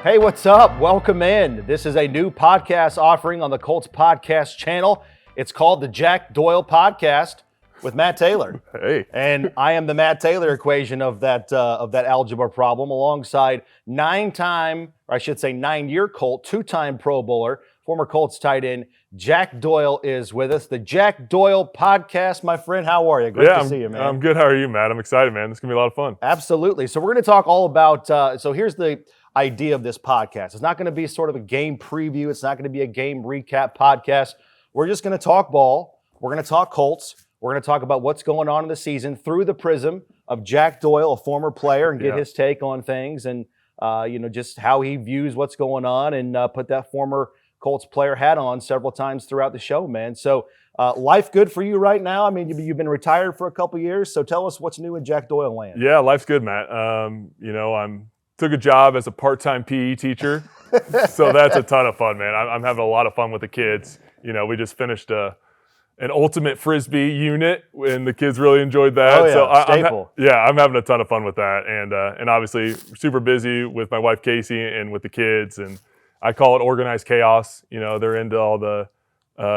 Hey, what's up? Welcome in. This is a new podcast offering on the Colts podcast channel. It's called the Jack Doyle Podcast with Matt Taylor. Hey. And I am the Matt Taylor equation of that algebra problem, alongside 9-year Colt, 2-time Pro Bowler, former Colts tight end, Jack Doyle is with us. The Jack Doyle Podcast, my friend. How are you? Great to see you, man. I'm good. How are you, Matt? I'm excited, man. This is going to be a lot of fun. Absolutely. So we're going to talk all about, so here's the idea of this podcast. It's not going to be sort of a game preview. It's not going to be a game recap podcast. We're just going to talk ball. We're going to talk Colts. We're going to talk about what's going on in the season through the prism of Jack Doyle, a former player, and get his take on things and, just how he views what's going on, and put that former Colts player hat on several times throughout the show, man. So life good for you right now? I mean, you've been retired for a couple years, so tell us what's new in Jack Doyle land. Yeah, life's good, Matt. Took a job as a part-time PE teacher, so that's a ton of fun, man. I'm having a lot of fun with the kids. You know, we just finished an ultimate Frisbee unit, and the kids really enjoyed that. Oh, yeah, so staple. I'm having a ton of fun with that, and obviously super busy with my wife Casey and with the kids, and I call it organized chaos. You know, they're into all the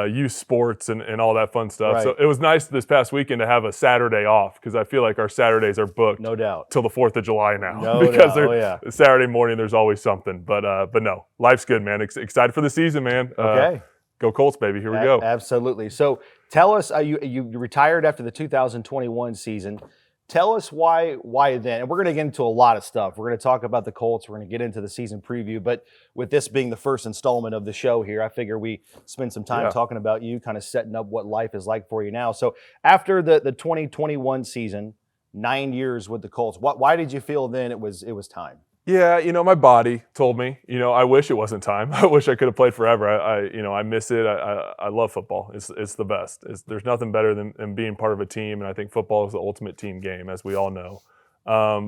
youth sports and all that fun stuff. Right. So it was nice this past weekend to have a Saturday off, because I feel like our Saturdays are booked. No doubt. Till the 4th of July now. No because doubt. Saturday morning there's always something. But no, life's good, man. Excited for the season, man. Okay. Go Colts, baby. Here we go. Absolutely. So tell us, you retired after the 2021 season. Tell us why then. And we're going to get into a lot of stuff. We're going to talk about the Colts. We're going to get into the season preview. But with this being the first installment of the show here, I figure we spend some time talking about you, kind of setting up what life is like for you now. So after the 2021 season, 9 years with the Colts, why did you feel then it was time? Yeah, my body told me, I wish it wasn't time. I wish I could have played forever. I miss it. I love football. It's the best. There's nothing better than being part of a team, and I think football is the ultimate team game, as we all know.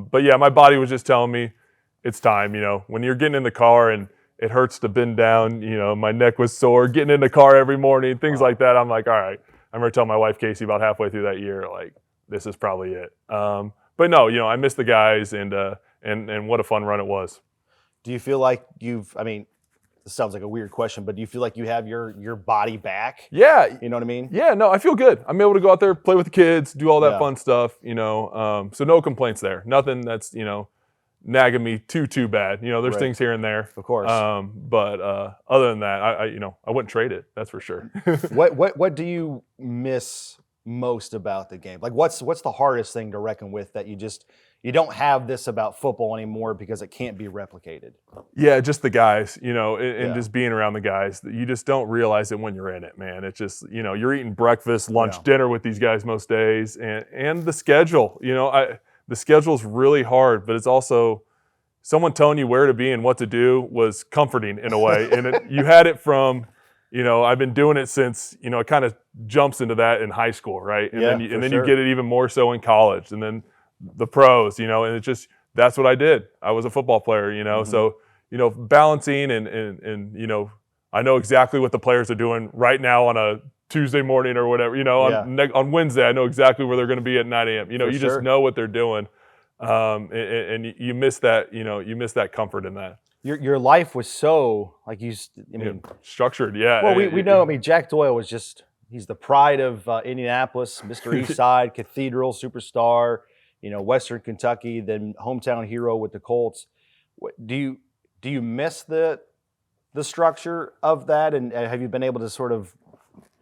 But yeah, my body was just telling me it's time. When you're getting in the car and it hurts to bend down, my neck was sore, getting in the car every morning, things like that. I'm like, all right. I remember telling my wife Casey about halfway through that year, like, this is probably it. But no, I miss the guys, and what a fun run it was. Do you feel like this sounds like a weird question, but do you feel like you have your body back? Yeah. You know what I mean? Yeah, no, I feel good. I'm able to go out there, play with the kids, do all that fun stuff, so no complaints there. Nothing that's, nagging me too bad. There's things here and there. Of course. But other than that, I wouldn't trade it, that's for sure. What do you miss most about the game? Like what's the hardest thing to reckon with that you don't have this about football anymore because it can't be replicated? Yeah, just the guys, and just being around the guys. You just don't realize it when you're in it, man. It's just, you're eating breakfast, lunch, dinner with these guys most days, and the schedule. The schedule's really hard, but it's also someone telling you where to be and what to do was comforting in a way. And you had it from, I've been doing it since, it kind of jumps into that in high school, right? And then you get it even more so in college, and then the pros, and it's just, that's what I did. I was a football player, Mm-hmm. So, balancing and I know exactly what the players are doing right now on a Tuesday morning or whatever, on Wednesday, I know exactly where they're going to be at 9 a.m. Just know what they're doing. And you miss that, you miss that comfort in that. Your life was so, like structured, yeah. Well, we know, Jack Doyle was he's the pride of Indianapolis, Mr. Eastside, Cathedral, superstar, Western Kentucky, then hometown hero with the Colts. Do you miss the structure of that, and have you been able to sort of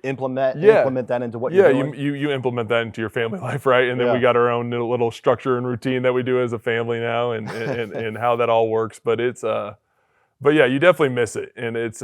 implement that into what you're doing? You implement that into your family life, right? And then we got our own little structure and routine that we do as a family now, and how that all works. But but yeah, you definitely miss it, and it's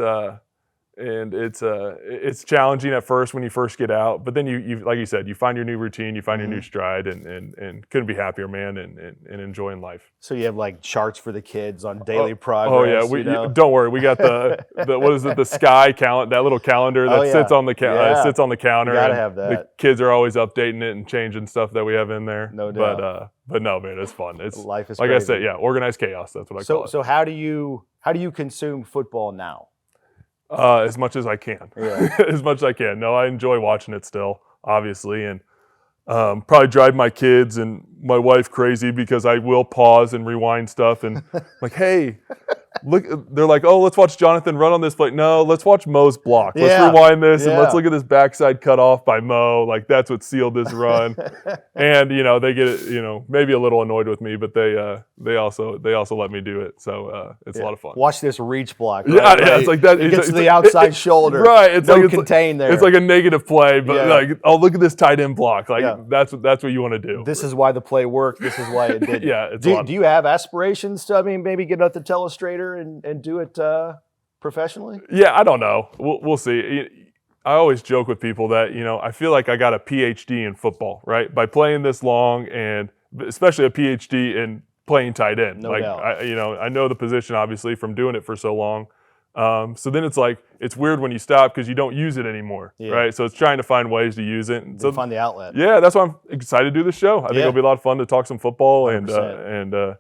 challenging at first when you first get out, but then you like you said, you find your new routine, you find your new stride, and couldn't be happier, man, and enjoying life. So you have like charts for the kids on daily progress. Oh yeah, don't worry, we got the what is it, the sky calendar, that little calendar that sits on the sits on the counter. You gotta have that. The kids are always updating it and changing stuff that we have in there. No doubt. But no, man, it's fun. It's life is like crazy. I said, organized chaos. That's what I call it. So how do you consume football now? As much as I can. Yeah. As much as I can. No, I enjoy watching it still, obviously, and probably drive my kids and my wife crazy because I will pause and rewind stuff and like, hey, look, they're like, oh, let's watch Jonathan run on this play. No, let's watch Mo's block. Let's Yeah. rewind this and let's Yeah. look at this backside cut off by Mo. Like that's what sealed this run. And they get it, maybe a little annoyed with me, but they also let me do it. So it's a lot of fun. Watch this reach block. Yeah, Right? it's like that. It gets to the outside shoulder. Right. It's no like contain there. It's like a negative play, but Yeah. like, oh, look at this tight end block. Like Yeah. that's what you want to do. This is why the play worked. This is why it did. Yeah. Do you have aspirations to, maybe get up the telestrator and do it professionally? Yeah, I don't know. We'll see. I always joke with people that, I feel like I got a PhD in football, right? By playing this long and especially a PhD in playing tight end. No doubt. I know the position obviously from doing it for so long. So then it's like, it's weird when you stop because you don't use it anymore, right? So it's trying to find ways to use it. And so find the outlet. Yeah, that's why I'm excited to do this show. I think it'll be a lot of fun to talk some football 100%.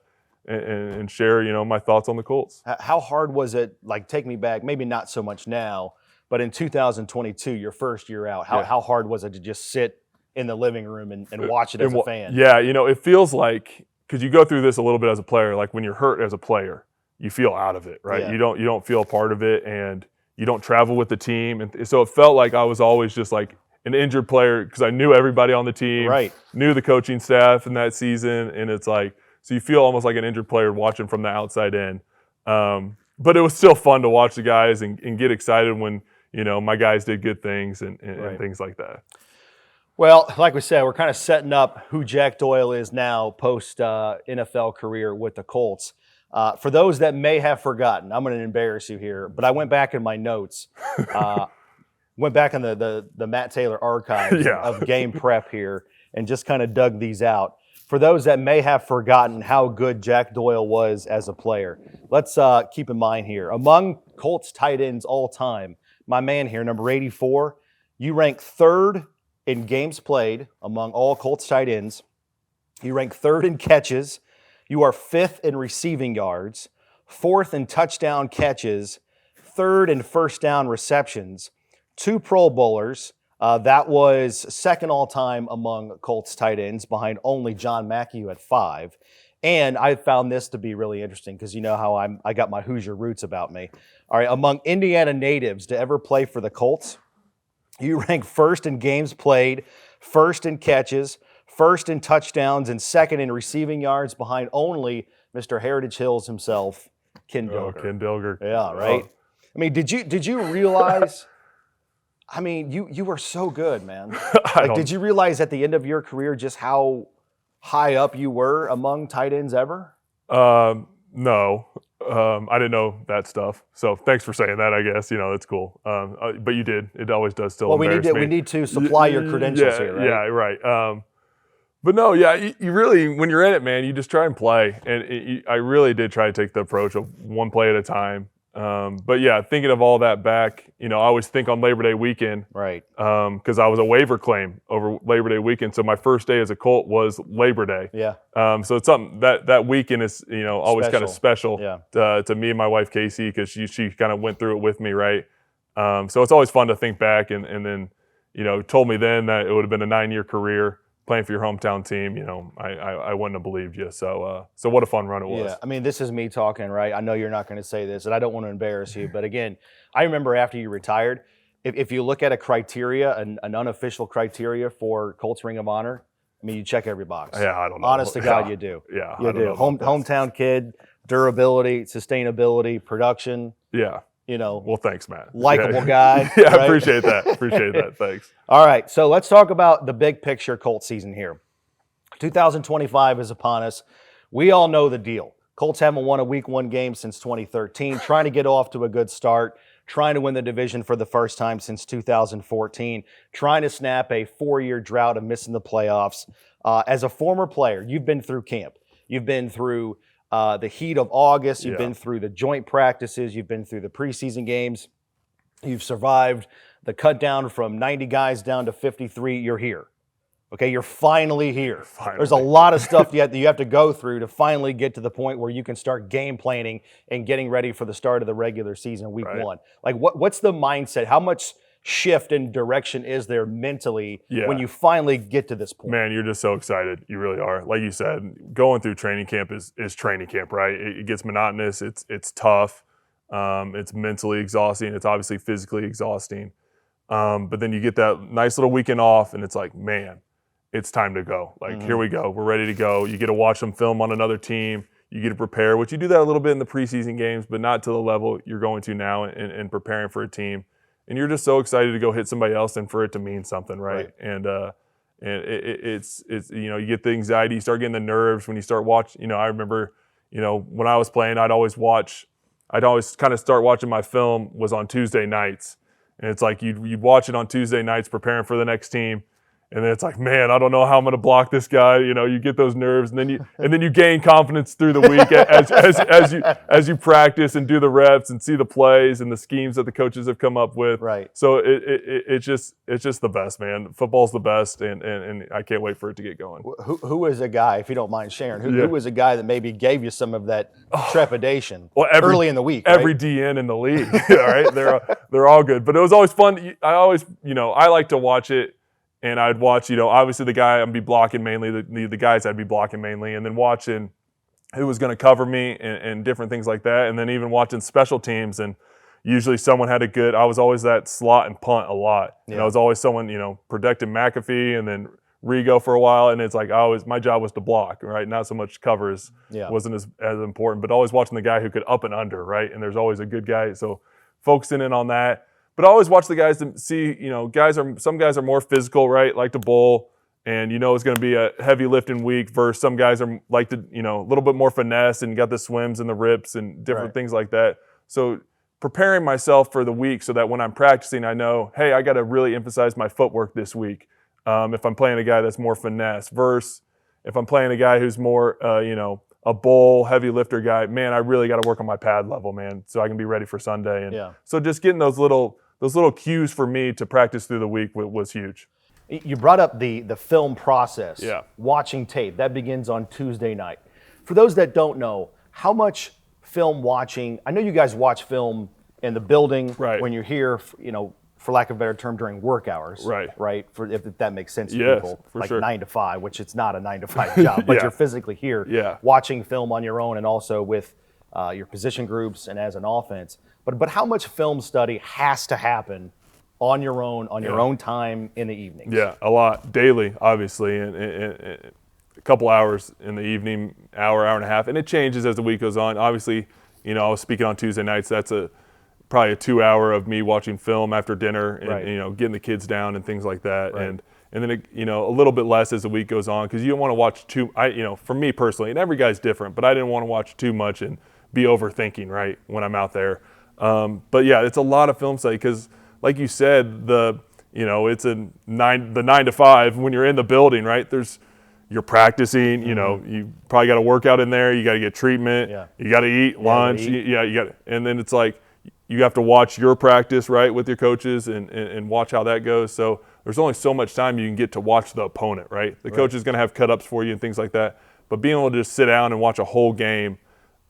and share, my thoughts on the Colts. How hard was it, take me back, maybe not so much now, but in 2022, your first year out, how hard was it to just sit in the living room and watch it as a fan? Yeah, it feels like, because you go through this a little bit as a player, like when you're hurt as a player, you feel out of it, right? Yeah. You don't feel a part of it, and you don't travel with the team. And so it felt like I was always just like an injured player because I knew everybody on the team, right? Knew the coaching staff in that season, and it's like, so you feel almost like an injured player watching from the outside in. But it was still fun to watch the guys and get excited when, my guys did good things and things like that. Well, like we said, we're kind of setting up who Jack Doyle is now post NFL career with the Colts. For those that may have forgotten, I'm going to embarrass you here, but I went back in my notes, went back in the Matt Taylor archives of game prep here and just kind of dug these out. For those that may have forgotten how good Jack Doyle was as a player, let's keep in mind here. Among Colts tight ends all time, my man here, number 84, you rank third in games played among all Colts tight ends. You rank third in catches. You are fifth in receiving yards, fourth in touchdown catches, third in first down receptions, 2 Pro Bowlers. That was second all-time among Colts tight ends behind only John Mackey, who had 5. And I found this to be really interesting because you know how I got my Hoosier roots about me. All right, among Indiana natives to ever play for the Colts, you rank first in games played, first in catches, first in touchdowns, and second in receiving yards behind only Mr. Heritage Hills himself, Ken Dilger. Oh, Ken Dilger. Yeah, right? Did you realize... you were so good, man. Did you realize at the end of your career just how high up you were among tight ends ever? No. I didn't know that stuff. So thanks for saying that, I guess. It's cool. But you did. It always does still embarrass me. We need to supply your credentials here, right? Yeah, right. But no, you really, when you're in it, man, you just try and play. And I really did try to take the approach of one play at a time. But yeah, thinking of all that back, I always think on Labor Day weekend, right? Because I was a waiver claim over Labor Day weekend, so my first day as a Colt was Labor Day. Yeah. So it's something that weekend is always kind of special to me and my wife Casey because she kind of went through it with me, right? So it's always fun to think back and then told me then that it would have been a 9-year career. Playing for your hometown team, I wouldn't have believed you. So what a fun run it was. Yeah, this is me talking, right? I know you're not going to say this, and I don't want to embarrass you. But again, I remember after you retired, if you look at a criteria, an unofficial criteria for Colts Ring of Honor, you check every box. Yeah, I don't know. Honest to God, you do. Yeah, you do. Hometown kid, durability, sustainability, production. Yeah. Well, thanks, Matt. Likable guy. Yeah, right? I appreciate that. Thanks. All right, so let's talk about the big picture Colts season here. 2025 is upon us. We all know the deal. Colts haven't won a Week 1 game since 2013, trying to get off to a good start, trying to win the division for the first time since 2014, trying to snap a 4-year drought of missing the playoffs. As a former player, you've been through camp. You've been through the heat of August. You've been through the joint practices. You've been through the preseason games. You've survived the cut down from 90 guys down to 53. You're here. Okay, you're finally here. There's a lot of stuff you have to go through to finally get to the point where you can start game planning and getting ready for the start of the regular season, Week 1. What's the mindset? How much shift in direction is there mentally Yeah. when you finally get to this point? Man, you're just so excited. You really are. Like you said, going through training camp is training camp, right? It gets monotonous. It's tough. It's mentally exhausting. It's obviously physically exhausting. But then you get that nice little weekend off, and it's like, man, it's time to go. Like, here we go. We're ready to go. You get to watch some film on another team. You get to prepare, which you do that a little bit in the preseason games, but not to the level you're going to now in preparing for a team. And you're just so excited to go hit somebody else and for it to mean something, right? And it's you get the anxiety, you start getting the nerves when you start watching. I remember, when I was playing, I'd always kind of start watching my film was on Tuesday nights. And it's like you'd watch it on Tuesday nights preparing for the next team. And then it's like, man, I don't know how I'm going to block this guy. You get those nerves, and then you gain confidence through the week as you practice and do the reps and see the plays and the schemes that the coaches have come up with. Right. So it's just the best, man. Football's the best, and I can't wait for it to get going. Who was a guy, if you don't mind sharing, who was a guy that maybe gave you some of that trepidation early in the week? Every right? DN in the league, all right? They're all good, but it was always fun. I like to watch it. And I'd watch, obviously the guy I'd be blocking mainly, the guys I'd be blocking mainly, and then watching who was going to cover me and different things like that. And then even watching special teams, and usually someone had I was always that slot and punt a lot. Yeah. And I was always someone, protecting McAfee and then Rigo for a while. And it's like my job was to block, right? Not so much covers wasn't as important, but always watching the guy who could up and under, right? And there's always a good guy. So focusing in on that. But I always watch the guys to see, some guys are more physical, right? Like to bowl, and it's going to be a heavy lifting week versus some guys are like to, a little bit more finesse and got the swims and the rips and different things like that. So preparing myself for the week so that when I'm practicing, I know, hey, I got to really emphasize my footwork this week. If I'm playing a guy that's more finesse versus if I'm playing a guy who's more, a bowl, heavy lifter guy, man, I really got to work on my pad level, man, so I can be ready for Sunday. And so just getting those little cues for me to practice through the week was huge. You brought up the film process, watching tape. That begins on Tuesday night. For those that don't know, how much film watching, I know you guys watch film in the building when you're here, for lack of a better term, during work hours. Right? If that makes sense to people. For like sure. 9 to 5, which it's not a 9 to 5 job, but you're physically here watching film on your own and also with your position groups and as an offense. But how much film study has to happen on your own, your own time in the evenings? Yeah, a lot. Daily, obviously, and a couple hours in the evening, hour and a half. And it changes as the week goes on. Obviously, I was speaking on Tuesday nights. That's probably a 2 hour of me watching film after dinner and, getting the kids down and things like that. Right. And then, a little bit less as the week goes on because you don't want to watch for me personally, and every guy's different, but I didn't want to watch too much and be overthinking, right, when I'm out there. But yeah, it's a lot of film study because, like you said, it's the 9 to 5 when you're in the building, right? You're practicing. You probably got to work out in there. You got to get treatment. You got to eat lunch. You got, and then it's like you have to watch your practice, right, with your coaches and watch how that goes. So there's only so much time you can get to watch the opponent, right? The coach is going to have cut-ups for you and things like that. But being able to just sit down and watch a whole game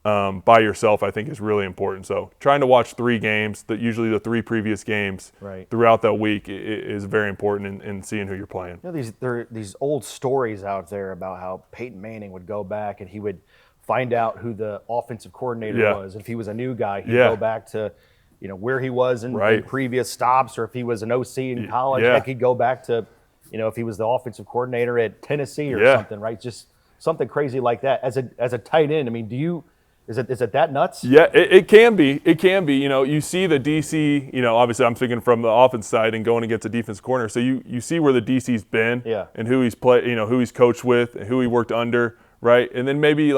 by yourself, I think, is really important. So trying to watch 3 games, usually the 3 previous games throughout that week is very important in seeing who you're playing. There are these old stories out there about how Peyton Manning would go back and he would find out who the offensive coordinator was. If he was a new guy, he'd go back to where he was in previous stops, or if he was an OC in college, heck, he'd go back to if he was the offensive coordinator at Tennessee or something, right? Just something crazy like that. As a tight end, I mean, is it that nuts? Yeah, it can be. It can be. You see the DC, obviously I'm speaking from the offense side and going against a defense corner. So you see where the DC's been and who he's played, who he's coached with and who he worked under, right? And then maybe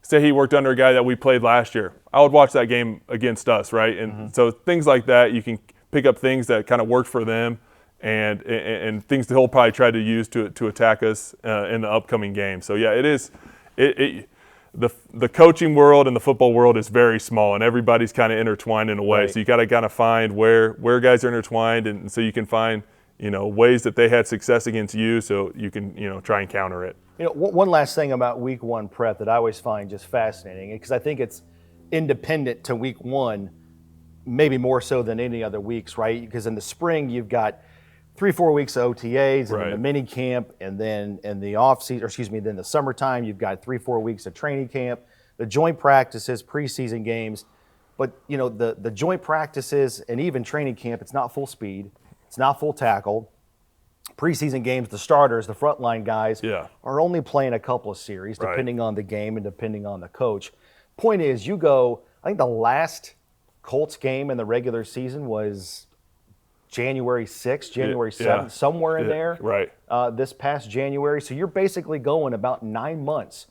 say he worked under a guy that we played last year. I would watch that game against us, right? And so things like that, you can pick up things that kind of worked for them and things that he'll probably try to use to attack us in the upcoming game. So yeah, it is. The coaching world and the football world is very small, and everybody's kind of intertwined in a way. So you got to kind of find where guys are intertwined, and so you can find ways that they had success against you, so you can try and counter it. One last thing about Week 1 prep that I always find just fascinating, because I think it's independent to Week 1. maybe more so than any other weeks, right? Because in the spring, you've got 3-4 weeks of OTAs and then the mini camp, and then in the off season, or excuse me, then the summertime, you've got 3-4 weeks of training camp, the joint practices, preseason games. But you know, the joint practices and even training camp, it's not full speed, it's not full tackle. Preseason games, the starters, the frontline guys are only playing a couple of series, depending on the game and depending on the coach. Point is, you go, I think the last Colts game in the regular season was January 6th, January 7th, somewhere in there, this past January. So you're basically going about 9 months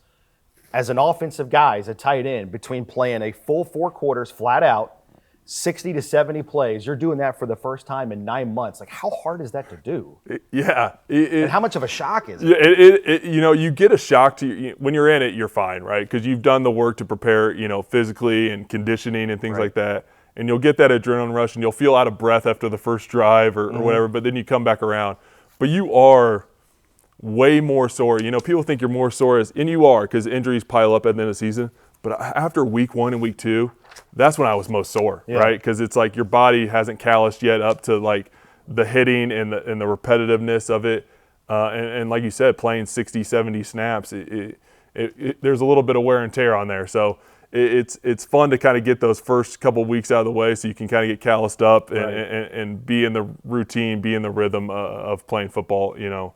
as an offensive guy, as a tight end, between playing a full 4 quarters flat out, 60 to 70 plays. You're doing that for the first time in 9 months. Like, how hard is that to do? And how much of a shock is it? You know, you get a shock when you're in it, you're fine, right? Because you've done the work to prepare, you know, physically and conditioning and things like that. And you'll get that adrenaline rush and you'll feel out of breath after the first drive or whatever, but then you come back around. But you are way more sore. You know, people think you're more sore, and you are, because injuries pile up at the end of the season. But after week 1 and week 2, that's when I was most sore, right? Because it's like your body hasn't calloused yet up to like the hitting and the repetitiveness of it. And like you said, playing 60, 70 snaps, there's a little bit of wear and tear on there. So it's fun to kind of get those first couple of weeks out of the way so you can kind of get calloused up and be in the routine, be in the rhythm of playing football, you know,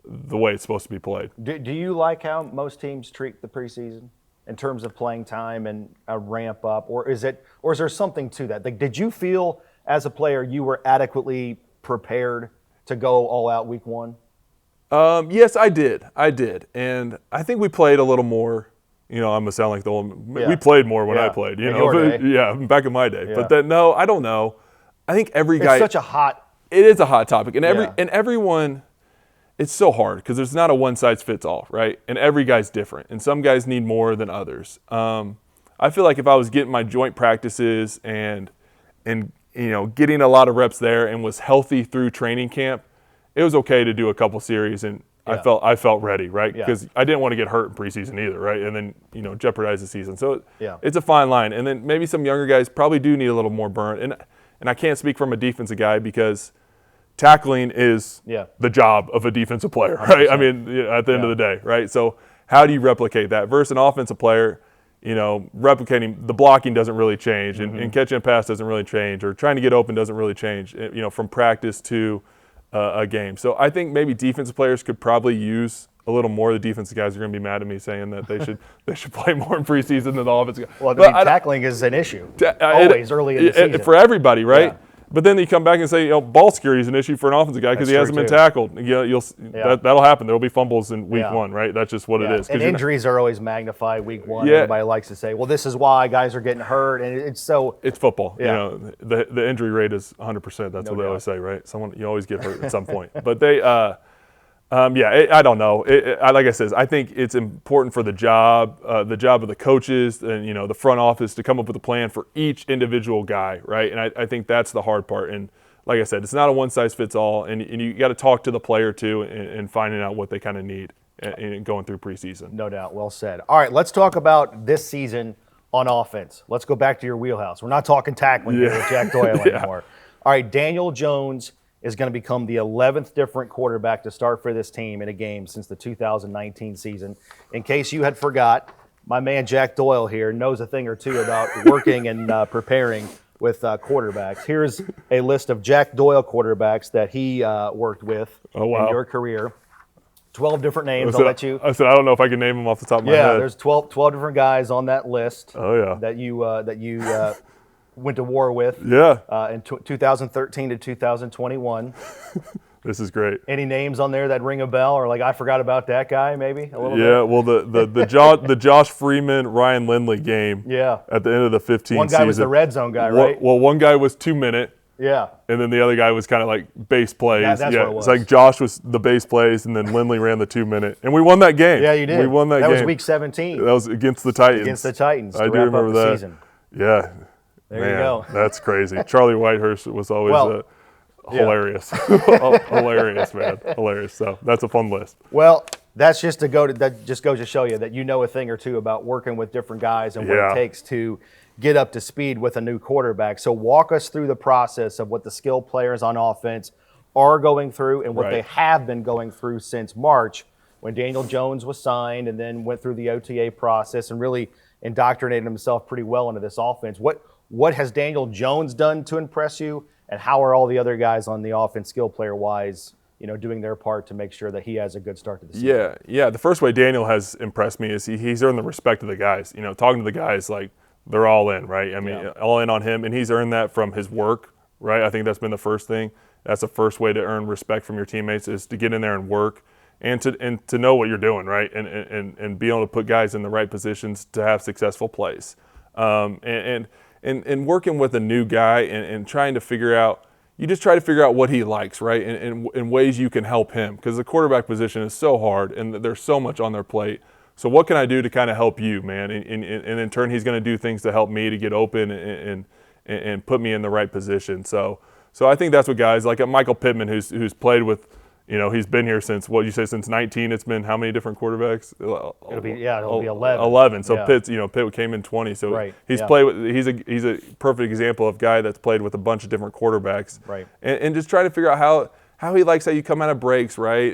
the way it's supposed to be played. Do you like how most teams treat the preseason in terms of playing time and a ramp up, or is there something to that? Like, did you feel as a player you were adequately prepared to go all out week 1? Yes, I did, and I think we played a little more. You know, I'm gonna sound like the old. We played more when I played. You know, back in my day. But then no, I don't know. I think every guy. It's such a hot. It is a hot topic, and everyone. It's so hard because there's not a one size fits all, right? And every guy's different, and some guys need more than others. I feel like if I was getting my joint practices and you know, getting a lot of reps there and was healthy through training camp, it was okay to do a couple series, and I felt ready, right? Because I didn't want to get hurt in preseason either, right? And then, you know, jeopardize the season. So it's a fine line. And then maybe some younger guys probably do need a little more burn. And I can't speak from a defensive guy because tackling is the job of a defensive player, right? 100%. I mean, at the end of the day, right? So how do you replicate that? Versus an offensive player, you know, replicating the blocking doesn't really change, and catching a pass doesn't really change, or trying to get open doesn't really change, you know, from practice to a game. So I think maybe defensive players could probably use a little more. The defensive guys are going to be mad at me saying that they should play more in preseason than the offensive guys. Well, tackling is an issue always early in the season for everybody, right? Yeah. But then you come back and say, you know, ball security is an issue for an offensive guy because he hasn't been tackled. You know, that'll happen. There'll be fumbles in week 1, right? That's just what it is. And injuries are always magnified week 1. Everybody likes to say, well, this is why guys are getting hurt, and it's so. It's football. You know, the injury rate is 100%. That's what they always say, right? You always get hurt at some point. But they. I don't know. Like I said, I think it's important for the job of the coaches and, you know, the front office to come up with a plan for each individual guy, right? And I think that's the hard part. And like I said, it's not a one-size-fits-all, and you got to talk to the player too and finding out what they kind of need and going through preseason. No doubt. Well said. All right, let's talk about this season on offense. Let's go back to your wheelhouse. We're not talking tackling here with Jack Doyle anymore. All right, Daniel Jones is going to become the 11th different quarterback to start for this team in a game since the 2019 season. In case you had forgot, my man Jack Doyle here knows a thing or two about working and preparing with quarterbacks. Here's a list of Jack Doyle quarterbacks that he worked with in your career. 12 different names. I'll let you. I said I don't know if I can name them off the top of my head. Yeah, there's 12 different guys on that list. That you went to war with. In 2013 to 2021. This is great. Any names on there that ring a bell, or like I forgot about that guy maybe a little bit? Yeah, well the Josh Freeman Ryan Lindley game. Yeah. At the end of the 15 one guy season. Was the red zone guy, right? Well, one guy was 2-minute. Yeah. And then the other guy was kind of like base plays. That's what it was. It's like Josh was the base plays, and then Lindley ran the 2-minute. And we won that game. Yeah, you did. We won that game. That was week 17. That was against the Titans. I do remember that. Season. Yeah. There you go. That's crazy. Charlie Whitehurst was always hilarious. Hilarious, man. Hilarious. So that's a fun list. Well, that just goes to show you that you know a thing or two about working with different guys and what it takes to get up to speed with a new quarterback. So walk us through the process of what the skill players on offense are going through and what they have been going through since March when Daniel Jones was signed and then went through the OTA process and really indoctrinated himself pretty well into this offense. What has Daniel Jones done to impress you, and how are all the other guys on the offense skill player-wise doing their part to make sure that he has a good start to the season? Yeah. The first way Daniel has impressed me is he's earned the respect of the guys. Talking to the guys, like, they're all in, right? I mean, all in on him, and he's earned that from his work, right? I think that's been the first thing. That's the first way to earn respect from your teammates, is to get in there and work and to know what you're doing, right? And be able to put guys in the right positions to have successful plays. And working with a new guy and trying to figure out, you just try to figure out what he likes, right? And ways you can help him, because the quarterback position is so hard and there's so much on their plate. So what can I do to kind of help you, man? And in turn, he's going to do things to help me to get open and put me in the right position. So I think that's what guys like Michael Pittman, who's played with, he's been here since, what you say, since 19. It's been how many different quarterbacks? It'll be 11. 11. So Pitt came in 20. So he's played with. He's a perfect example of a guy that's played with a bunch of different quarterbacks. Right. And just try to figure out how he likes how you come out of breaks, right?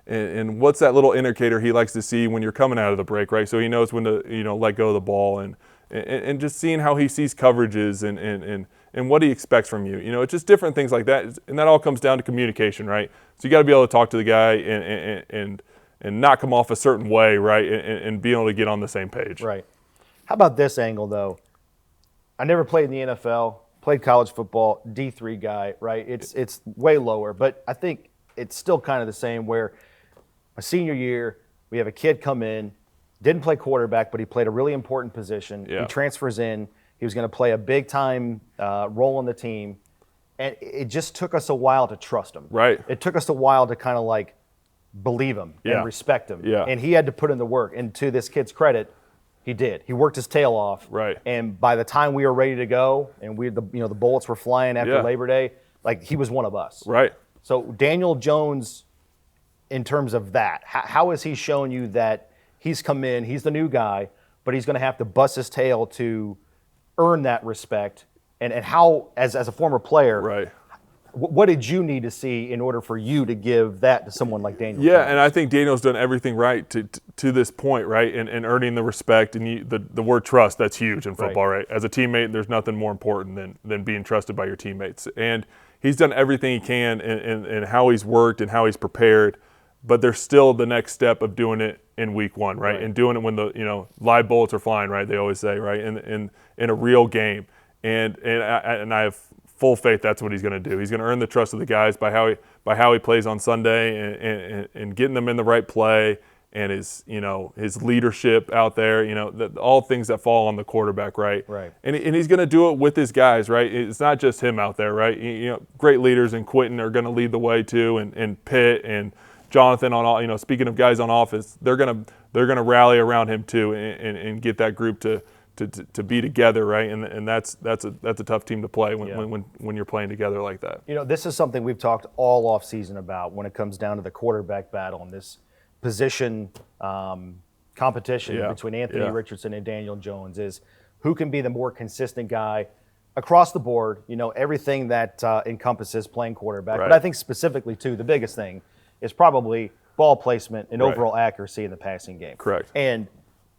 And what's that little indicator he likes to see when you're coming out of the break, right? So he knows when to let go of the ball and just seeing how he sees coverages and what he expects from you. It's just different things like that, and that all comes down to communication, right? So you got to be able to talk to the guy and not come off a certain way, right? And be able to get on the same page. Right. How about this angle though? I never played in the NFL, played college football, D3 guy, right? It's way lower, but I think it's still kind of the same where my senior year, we have a kid come in, didn't play quarterback, but he played a really important position. Yeah. He transfers in. He was going to play a big-time role on the team, and it just took us a while to trust him. Right. It took us a while to kind of believe him and respect him. Yeah. And he had to put in the work. And to this kid's credit, he did. He worked his tail off. Right. And by the time we were ready to go, and the bullets were flying after Labor Day, he was one of us. Right. So Daniel Jones, in terms of that, how has he shown you that he's come in, he's the new guy, but he's going to have to bust his tail to earn that respect? And how, as a former player, right, what did you need to see in order for you to give that to someone like Daniel Yeah, Jones? and I think Daniel's done everything right to this point, right, and earning the respect. And the word trust, that's huge in football, right? As a teammate, there's nothing more important than being trusted by your teammates. And he's done everything he can in how he's worked and how he's prepared, but there's still the next step of doing it in week one, right? And doing it when the live bullets are flying, right? They always say, right, in a real game. And I have full faith that's what he's going to do. He's going to earn the trust of the guys by how he plays on Sunday and getting them in the right play, and his leadership out there, all things that fall on the quarterback, right? Right. And he's going to do it with his guys, right? It's not just him out there, right? Great leaders, and Quentin are going to lead the way too, and Pitt and Jonathan on all. Speaking of guys on offense, they're going to rally around him too, and get that group to be together, right? And that's a tough team to play when you're playing together like that. This is something we've talked all off season about when it comes down to the quarterback battle and this position competition between Anthony Richardson and Daniel Jones is who can be the more consistent guy across the board. Everything that encompasses playing quarterback, but I think specifically too, the biggest thing is probably ball placement and overall accuracy in the passing game. Correct. And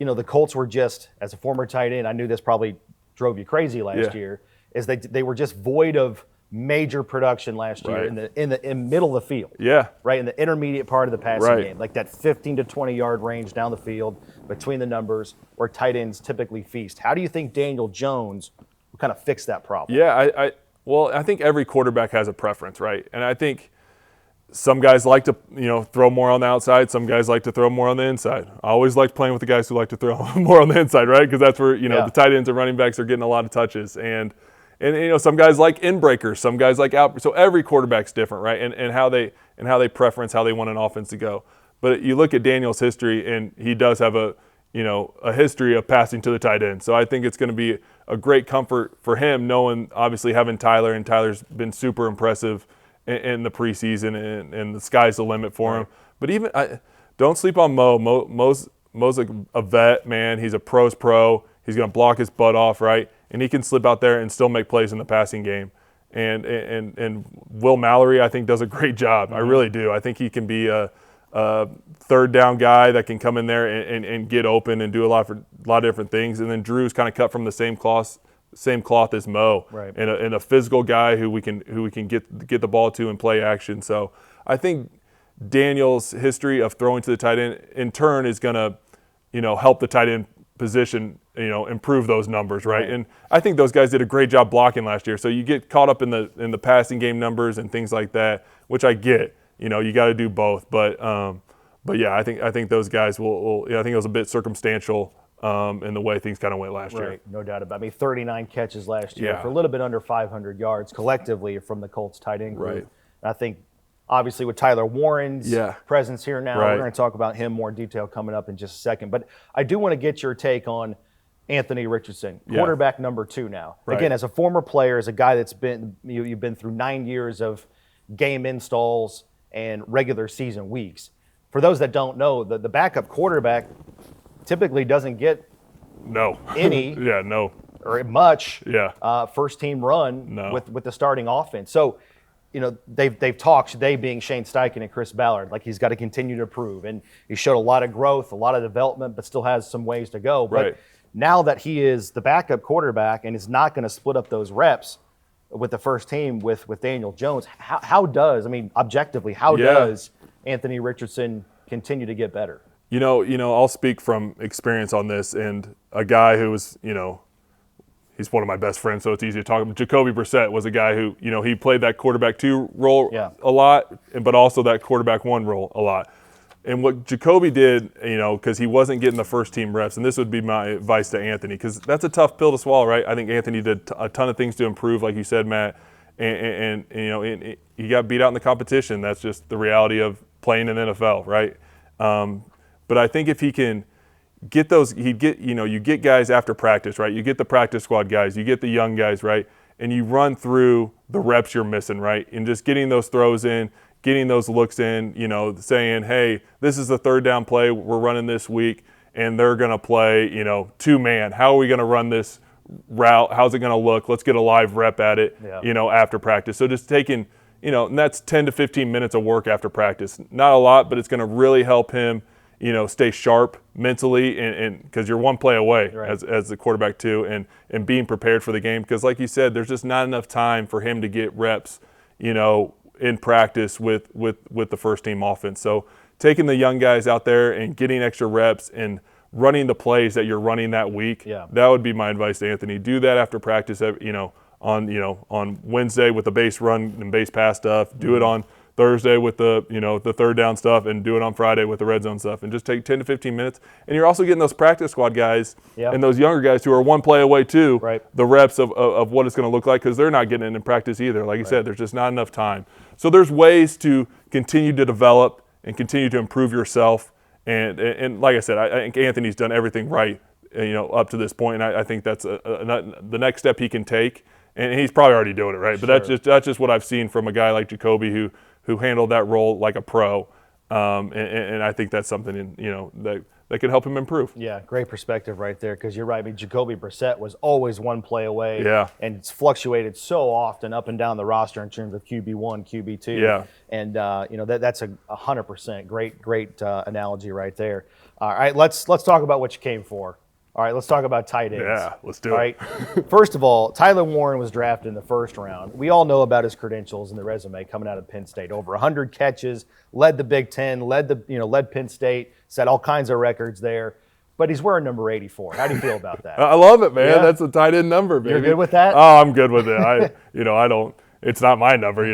the Colts were just, as a former tight end, I knew this probably drove you crazy last year, is they were just void of major production last year in the middle of the field. Yeah. Right, in the intermediate part of the passing game, like that 15 to 20 yard range down the field between the numbers where tight ends typically feast. How do you think Daniel Jones will kind of fix that problem? Yeah, I think every quarterback has a preference, right? And I think some guys like to, throw more on the outside. Some guys like to throw more on the inside. I always like playing with the guys who like to throw more on the inside, right? Because that's where, the tight ends and running backs are getting a lot of touches. And some guys like in breakers. Some guys like out. So every quarterback's different, right? And how they preference how they want an offense to go. But you look at Daniel's history, and he does have a history of passing to the tight end. So I think it's going to be a great comfort for him, knowing, obviously, having Tyler, and Tyler's been super impressive in the preseason, and the sky's the limit for him. But don't sleep on Mo. Mo's a vet, man. He's a pro's pro. He's going to block his butt off, right? And he can slip out there and still make plays in the passing game. And Will Mallory, I think, does a great job. I really do. I think he can be a third down guy that can come in there and get open and do a lot of different things. And then Drew's kind of cut from the same cloth as Mo, right. and a physical guy who we can get the ball to and play action. So I think Daniel's history of throwing to the tight end in turn is going to, help the tight end position, improve those numbers, right? And I think those guys did a great job blocking last year. So you get caught up in the passing game numbers and things like that, which I get. You got to do both, but yeah, I think those guys will. I think it was a bit circumstantial in the way things kind of went last year. Right, no doubt about it. 39 catches last year Yeah. for a little bit under 500 yards collectively from the Colts tight end group. Right. And I think, obviously, with Tyler Warren's presence here now, Right. we're going to talk about him more in detail coming up in just a second. But I do want to get your take on Anthony Richardson, quarterback number 2 now. Right. Again, as a former player, as a guy that's been you've been through 9 years of game installs and regular season weeks. For those that don't know, the backup quarterback typically doesn't get any or much first team run with the starting offense. So, they've talked, they being Shane Steichen and Chris Ballard, like he's got to continue to improve. And he showed a lot of growth, a lot of development, but still has some ways to go. But now that he is the backup quarterback and is not going to split up those reps with the first team with Daniel Jones, how does Anthony Richardson continue to get better? I'll speak from experience on this, and a guy who was, he's one of my best friends, so it's easy to talk about. Jacoby Brissett was a guy who, he played that quarterback 2 role a lot, but also that quarterback 1 role a lot. And what Jacoby did, because he wasn't getting the first team reps, and this would be my advice to Anthony, because that's a tough pill to swallow, right? I think Anthony did a ton of things to improve, like you said, Matt, and he got beat out in the competition. That's just the reality of playing in the NFL, right? But I think if he can get those, you get guys after practice, right? You get the practice squad guys, you get the young guys, right? And you run through the reps you're missing, right? And just getting those throws in, getting those looks in, saying, hey, this is the third down play we're running this week, and they're going to play, 2-man. How are we going to run this route? How's it going to look? Let's get a live rep at it, after practice. So just taking, and that's 10 to 15 minutes of work after practice. Not a lot, but it's going to really help him, stay sharp mentally, and because you're one play away as the quarterback too, and being prepared for the game. Because like you said, there's just not enough time for him to get reps, in practice with the first team offense. So taking the young guys out there and getting extra reps and running the plays that you're running that week, that would be my advice to Anthony. Do that after practice, on Wednesday with the base run and base pass stuff. Do it on Thursday with the third down stuff, and do it on Friday with the red zone stuff, and just take 10 to 15 minutes. And you're also getting those practice squad guys and those younger guys who are one play away too, the reps of what it's going to look like, because they're not getting it in practice either. Like you said, there's just not enough time. So there's ways to continue to develop and continue to improve yourself. And like I said, I think Anthony's done everything right, up to this point. And I think that's the next step he can take. And he's probably already doing it, right? But that's just what I've seen from a guy like Jacoby who handled that role like a pro. And I think that's something that could help him improve. Yeah, great perspective right there, because you're right. I mean, Jacoby Brissett was always one play away. And it's fluctuated so often up and down the roster in terms of QB1, QB2. And that's a 100% great analogy right there. All right, let's talk about what you came for. All right, let's talk about tight ends. Yeah, let's do it. All right. First of all, Tyler Warren was drafted in the first round. We all know about his credentials and the resume coming out of Penn State. Over 100 catches, led the Big Ten, led Penn State, set all kinds of records there. But he's wearing number 84. How do you feel about that? I love it, man. Yeah. That's a tight end number, baby. You're good with that? Oh, I'm good with it. I don't. It's not my number.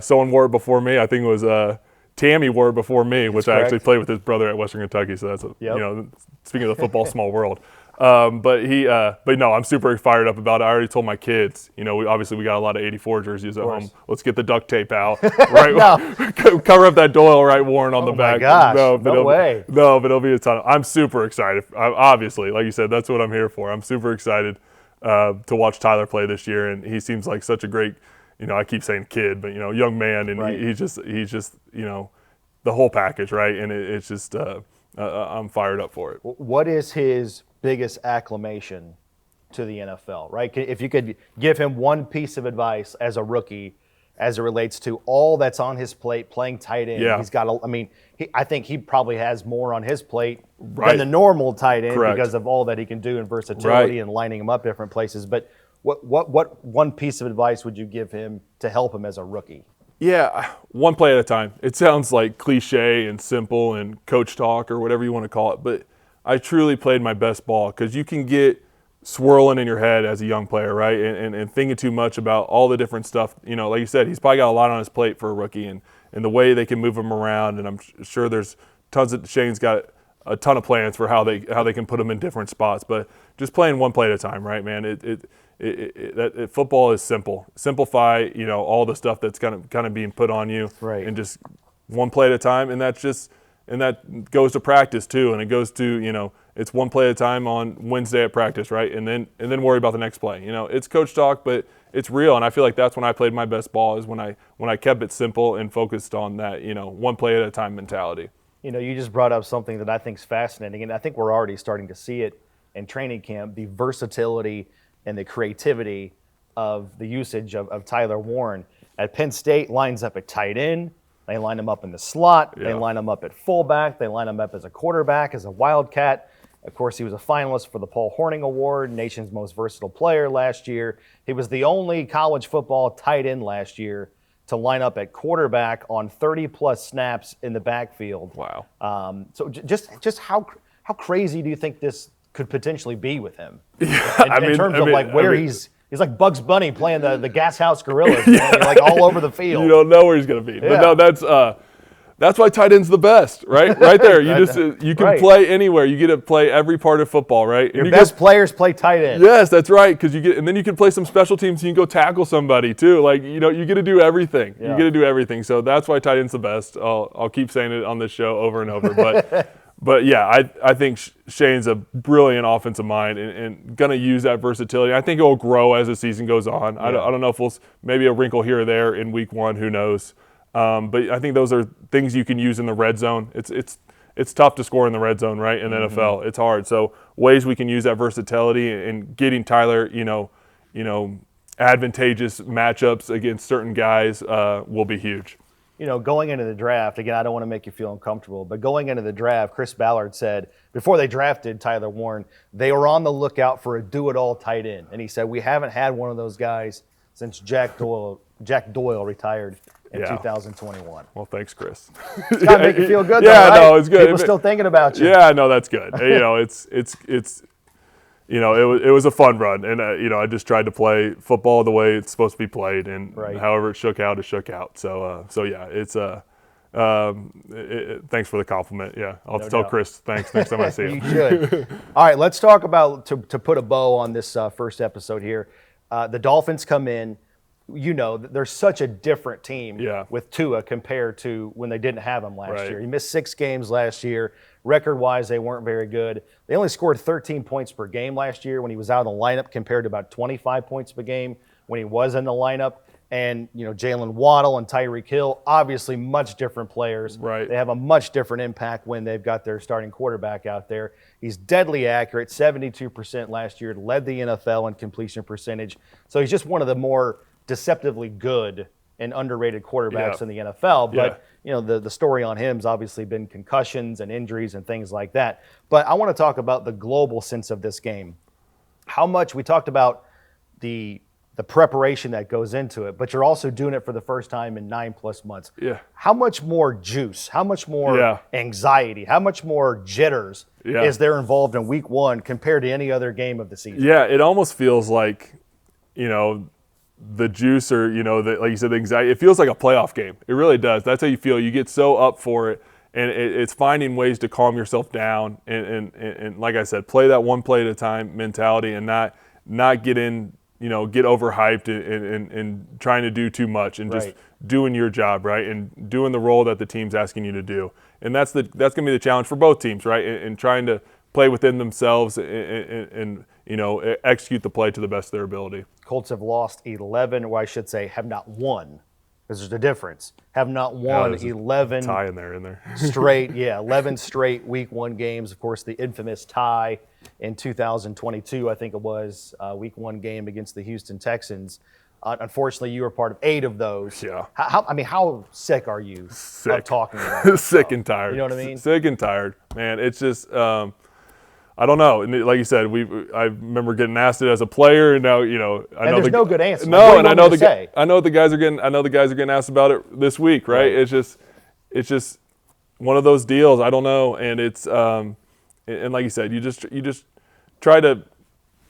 Someone wore it before me. I think it was Tammy wore it before me, which I actually played with his brother at Western Kentucky. So that's speaking of the football small world. But no, I'm super fired up about it. I already told my kids. We got a lot of 84 jerseys at home. Let's get the duct tape out, right? Cover up that Doyle Warren on the back. Oh my gosh! No way. No, but it'll be a ton. I'm super excited. Obviously, like you said, that's what I'm here for. I'm super excited to watch Tyler play this year, and he seems like such a great. I keep saying kid, but young man, and he's just the whole package, right? And it's just I'm fired up for it. What is his biggest acclamation to the NFL, right? If you could give him one piece of advice as a rookie as it relates to all that's on his plate, playing tight end. Yeah. He's got I think he probably has more on his plate than the normal tight end because of all that he can do in versatility and lining him up different places. But what one piece of advice would you give him to help him as a rookie? Yeah, one play at a time. It sounds like cliche and simple and coach talk or whatever you want to call it, but I truly played my best ball because you can get swirling in your head as a young player, right? And thinking too much about all the different stuff. Like you said, he's probably got a lot on his plate for a rookie and the way they can move him around. And I'm sure there's Shane's got a ton of plans for how they can put him in different spots. But just playing one play at a time, right, man? Football is simple. Simplify, all the stuff that's kind of being put on you, right? And just one play at a time. And that goes to practice too. And it goes to it's one play at a time on Wednesday at practice, right? And then worry about the next play. It's coach talk, but it's real. And I feel like that's when I played my best ball is when I kept it simple and focused on that, one play at a time mentality. You just brought up something that I think is fascinating, and I think we're already starting to see it in training camp, the versatility and the creativity of the usage of Tyler Warren. At Penn State, lines up at tight end. They line him up in the slot. Yeah. They line him up at fullback. They line him up as a quarterback, as a wildcat. Of course, he was a finalist for the Paul Hornung Award, nation's most versatile player last year. He was the only college football tight end last year to line up at quarterback on 30-plus snaps in the backfield. Wow. So just how crazy do you think this could potentially be with him? Yeah, in terms of where he's like Bugs Bunny playing the Gas House Gorillas, like all over the field. You don't know where he's going to be. Yeah. But no, that's why tight end's the best, right? Right there. You can play anywhere. You get to play every part of football, right? Your best players play tight end. Yes, that's right. Because and then you can play some special teams. You can go tackle somebody too. You get to do everything. Yeah. You get to do everything. So that's why tight end's the best. I'll keep saying it on this show over and over. But but yeah, I think Shane's a brilliant offensive mind and going to use that versatility. I think it will grow as the season goes on. Yeah. I don't know if we'll maybe a wrinkle here or there in week one. Who knows? But I think those are things you can use in the red zone. It's tough to score in the red zone, right? In the NFL, it's hard. So ways we can use that versatility and getting Tyler, advantageous matchups against certain guys will be huge. Going into the draft, again, I don't want to make you feel uncomfortable, but going into the draft, Chris Ballard said before they drafted Tyler Warren, they were on the lookout for a do-it-all tight end. And he said, we haven't had one of those guys since Jack Doyle retired in 2021. Well, thanks, Chris. It's got to make you feel good, yeah, though, right? No, it's good. People still thinking about you. Yeah, no, that's good. It was a fun run, and I just tried to play football the way it's supposed to be played, and however it shook out, it shook out. So yeah, it's thanks for the compliment. Yeah, I'll tell Chris thanks next time I see him. You should. All right, let's talk about to put a bow on this first episode here. The Dolphins come in. They're such a different team with Tua compared to when they didn't have him last year. He missed 6 games last year. Record-wise, they weren't very good. They only scored 13 points per game last year when he was out of the lineup compared to about 25 points per game when he was in the lineup. And, Jalen Waddle and Tyreek Hill, obviously much different players. Right. They have a much different impact when they've got their starting quarterback out there. He's deadly accurate, 72% last year, led the NFL in completion percentage. So he's just one of the more deceptively good and underrated quarterbacks in the NFL. But, the story on him has obviously been concussions and injuries and things like that. But I want to talk about the global sense of this game. How much we talked about the preparation that goes into it, but you're also doing it for the first time in 9+ months. Yeah. How much more juice, how much more anxiety, how much more jitters is there involved in week one compared to any other game of the season? Yeah, it almost feels like, the juice or, like you said, the anxiety. It feels like a playoff game. It really does. That's how you feel. You get so up for it, and it's finding ways to calm yourself down and like I said, play that one play at a time mentality and not get in, get overhyped and trying to do too much and just doing your job, right, and doing the role that the team's asking you to do. And that's going to be the challenge for both teams, right, and trying to play within themselves and execute the play to the best of their ability. Colts have lost 11, or I should say have not won. because there's a difference. Have not won 11 tie in there. straight, 11 straight Week 1 games. Of course, the infamous tie in 2022, I think it was, Week 1 game against the Houston Texans. Unfortunately, you were part of 8 of those. Yeah. How sick are you of talking about this Sick stuff? and tired. You know what I mean? Sick and tired, man. It's just, I don't know. And like you said, I remember getting asked it as a player, and now I know there's no good answer. No, and I know the guys are getting asked about it this week, right? It's just one of those deals. I don't know, and it's and like you said, you just try to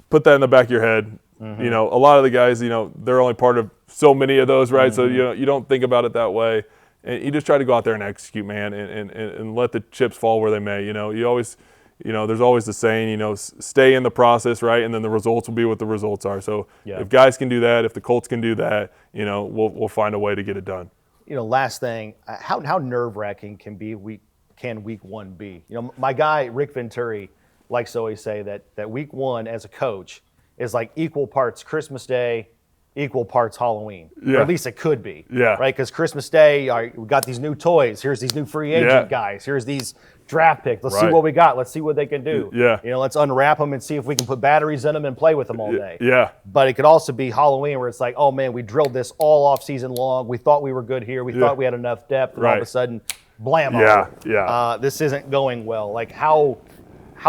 put that in the back of your head. Mm-hmm. A lot of the guys, they're only part of so many of those, right? Mm-hmm. So you don't think about it that way, and you just try to go out there and execute, man, and let the chips fall where they may. You always. There's always the saying, stay in the process, right? And then the results will be what the results are. So if guys can do that, if the Colts can do that, we'll find a way to get it done. Last thing, how nerve-wracking can Week 1 be? My guy Rick Venturi likes to always say that Week 1 as a coach is like equal parts Christmas Day, equal parts Halloween. Yeah. Or at least it could be. Yeah. Right? Because Christmas Day, we got these new toys. Here's these new free agent guys. Here's these draft picks. Let's see what we got. Let's see what they can do. Yeah. Let's unwrap them and see if we can put batteries in them and play with them all day. Yeah. But it could also be Halloween where it's like, oh man, we drilled this all off season long. We thought we were good here. We thought we had enough depth, and all of a sudden, blammo. Yeah. This isn't going well. Like how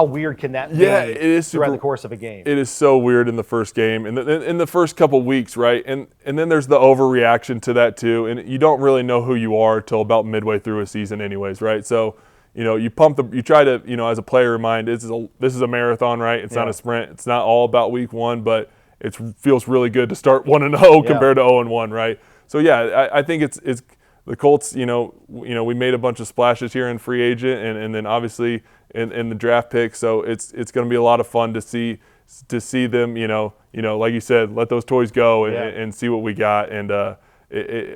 weird can that be it is throughout the course of a game? It is so weird in the first game, and in the first couple weeks, right? And then there's the overreaction to that too, and you don't really know who you are till about midway through a season, anyways, right? So, you try to, as a player, remind this is a marathon, right? It's not a sprint. It's not all about Week 1, but it feels really good to start 1-0 compared to 0-1, right? So I think it's the Colts. We made a bunch of splashes here in free agent, and then obviously in the draft pick. So it's going to be a lot of fun to see them. Like you said, let those toys go and see what we got. And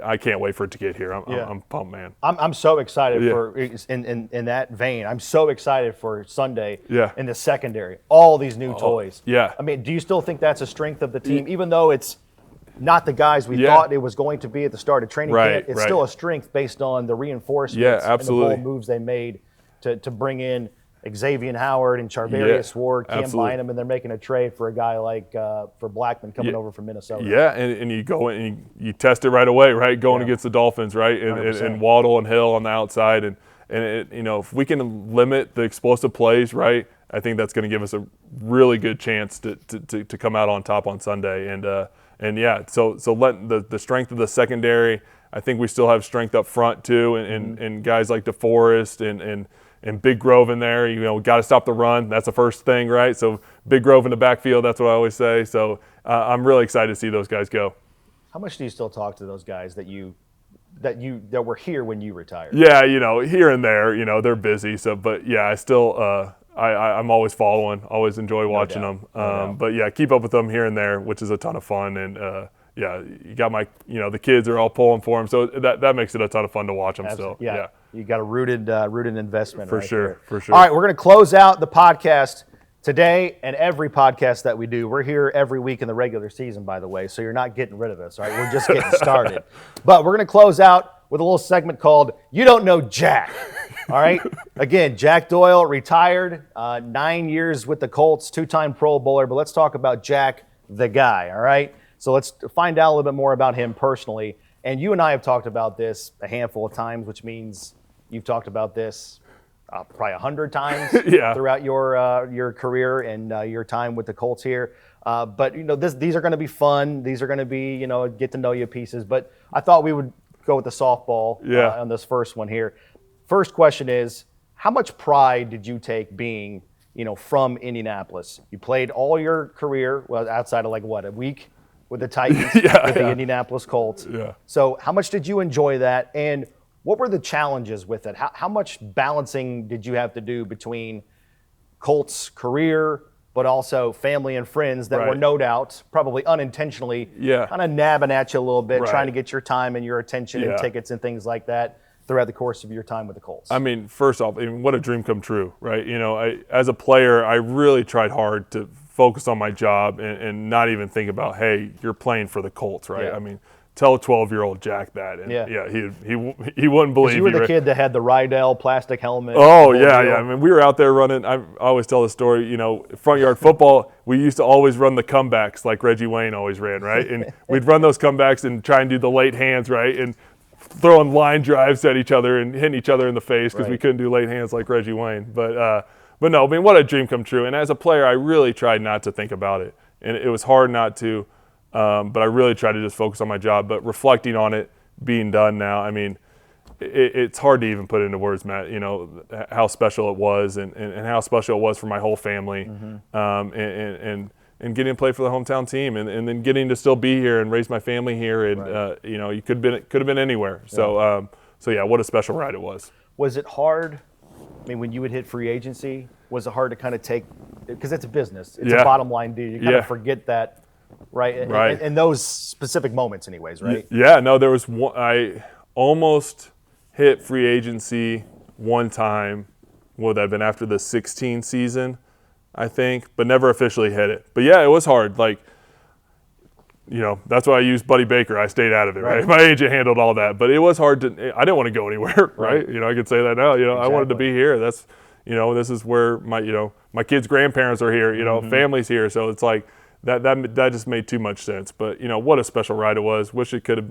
I can't wait for it to get here. I'm pumped, man. I'm so excited for in that vein. I'm so excited for Sunday in the secondary. All these new toys. Yeah. I mean, do you still think that's a strength of the team, even though it's not the guys we thought it was going to be at the start of training camp? It's still a strength based on the reinforcements and the bold moves they made to bring in Xavier Howard and Charvarius Ward, Cam Bynum, and they're making a trade for a guy like for Blackman coming over from Minnesota. Yeah, and you go in and you test it right away, right? Going against the Dolphins, right? And Waddle and Hill on the outside, and if we can limit the explosive plays, right, I think that's going to give us a really good chance to come out on top on Sunday. So let the strength of the secondary. I think we still have strength up front too, and guys like DeForest and Big Grove in there. We got to stop the run. That's the first thing, right? So Big Grove in the backfield. That's what I always say. So I'm really excited to see those guys go. How much do you still talk to those guys that were here when you retired? Yeah, here and there. They're busy. So, but yeah, I still I'm always following. Always enjoy watching them. But yeah, keep up with them here and there, which is a ton of fun. And you got the kids are all pulling for them, so that makes it a ton of fun to watch them. Absolutely. Still, you got a rooted investment for right sure, there. for sure. All right, we're going to close out the podcast today, and every podcast that we do. We're here every week in the regular season, by the way, so you're not getting rid of us. All right, we're just getting started. But we're going to close out with a little segment called "You Don't Know Jack." All right. Again, Jack Doyle retired, 9 years with the Colts, 2-time Pro Bowler. But let's talk about Jack, the guy. All right. So let's find out a little bit more about him personally. And you and I have talked about this a handful of times, which means you've talked about this probably 100 times throughout your career and your time with the Colts here. But these are going to be fun. These are going to be get to know you pieces. But I thought we would go with the softball on this first one here. First question is, how much pride did you take being from Indianapolis? You played all your career, well, outside of a week with the Titans, with the Indianapolis Colts. Yeah. So how much did you enjoy that? And what were the challenges with it? How much balancing did you have to do between Colts career, but also family and friends that were no doubt, probably unintentionally, kind of nabbing at you a little bit, trying to get your time and your attention and tickets and things like that throughout the course of your time with the Colts? I mean, first off, what a dream come true, right? As a player, I really tried hard to focus on my job and not even think about, hey, you're playing for the Colts, right? Yeah. I mean, tell 12-year-old Jack that. And he wouldn't believe you were the kid that had the Rydell plastic helmet. Oh, yeah. I mean, we were out there running. I always tell the story, front yard football, we used to always run the comebacks like Reggie Wayne always ran, right? And we'd run those comebacks and try and do the late hands, right? And throwing line drives at each other and hitting each other in the face because we couldn't do late hands like Reggie Wayne. But no, I mean, what a dream come true. And as a player, I really tried not to think about it. And it was hard not to, but I really tried to just focus on my job. But reflecting on it being done now, I mean, it's hard to even put into words, Matt, how special it was and how special it was for my whole family, and getting to play for the hometown team and then getting to still be here and raise my family here. And, you could have been anywhere. So, what a special ride it was. Was it hard? I mean, when you would hit free agency, was it hard to kind of take, because it's a business, it's a bottom line deal. You kind of forget that, right? In those specific moments anyways, right? Yeah, no, there was one, I almost hit free agency one time, would that have been after the 16 season, I think, but never officially hit it. But yeah, it was hard. Like, that's why I used Buddy Baker. I stayed out of it, right? My agent handled all that. But it was hard I didn't want to go anywhere, right? I could say that now. Exactly. I wanted to be here. That's, this is where my kids' grandparents are here, family's here. So it's like that just made too much sense. But, what a special ride it was. Wish we could have,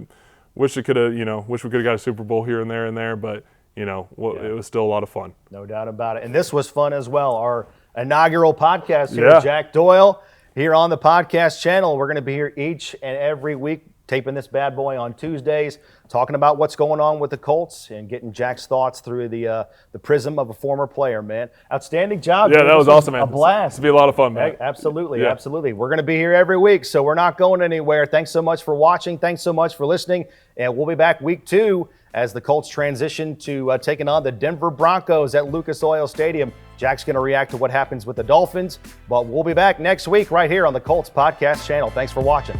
wish we could have got a Super Bowl here and there. But, it was still a lot of fun. No doubt about it. And this was fun as well. Our inaugural podcast here with Jack Doyle. Here on the podcast channel, we're going to be here each and every week, taping this bad boy on Tuesdays, talking about what's going on with the Colts and getting Jack's thoughts through the prism of a former player, man. Outstanding job. Yeah, that was awesome, man. A blast. It's going to be a lot of fun, man. Absolutely, absolutely. We're going to be here every week, so we're not going anywhere. Thanks so much for watching. Thanks so much for listening. And we'll be back week 2 as the Colts transition to taking on the Denver Broncos at Lucas Oil Stadium. Jack's going to react to what happens with the Dolphins, but we'll be back next week right here on the Colts Podcast channel. Thanks for watching.